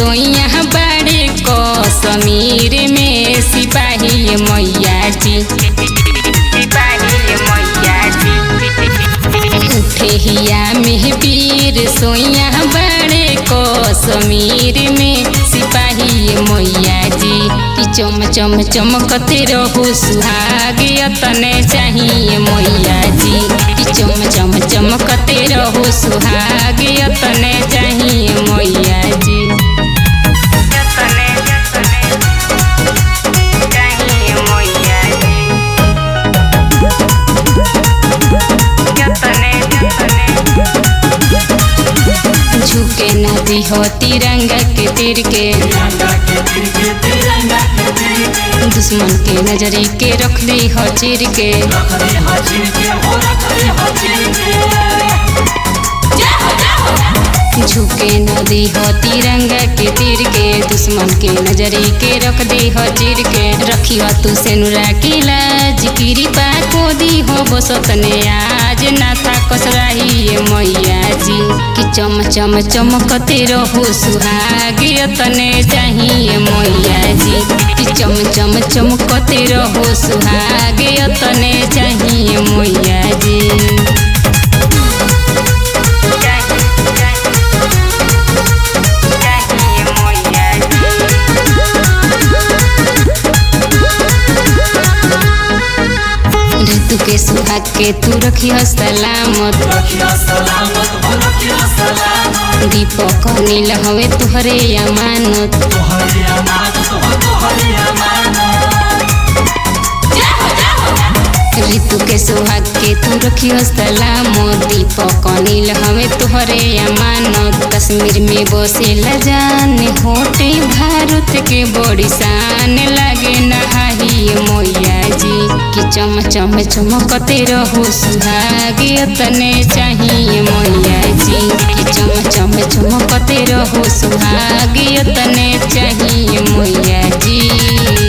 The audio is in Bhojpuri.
सोइया बड़े कश्मीर में सिपाही मैया जी। उठे हिया में वीर सोइया बड़े कश्मीर में सिपाही मैया जी। चम चम चमकते रहो सुहाग तने चाहिए मैया जी। चम चम चमकते रहो सुहाग तने चाहिए मैया जी। झुके नदी हो तिरंगा के तीर के, दुश्मन के नजरी के रख दी हो चीर के। झुके नदी हो तिरंगा के तीर के, दुश्मन के नजरी के रख दी हो चीर के। रखी हो तू से नुरा की लाज कृपा को दी हो बसतने आज ना था कसराही मैया जी। कि चम चम चमकते रहो सुहाग तने चाहिए मैया जी। कि चम चम चमकते रहो सुहाग तने चाहिए मैया जी। ऋतु के सुहाग के तू रखियो सलामत, दीपक नील हवे तुहरे अमानत। ऋतु के सुहाग के तू रखियो सलामत, दीपक नील हवे तुहरे अमानत। कश्मीर में बसे लजान होटे भारत के बड़ी शान लागे नहाही मैया जी। कि चम चम चमकते रहो सुहाग तने चाहिए मैया जी। कि चम चम चमकते रहो सुहाग तने चाहिए मैया जी।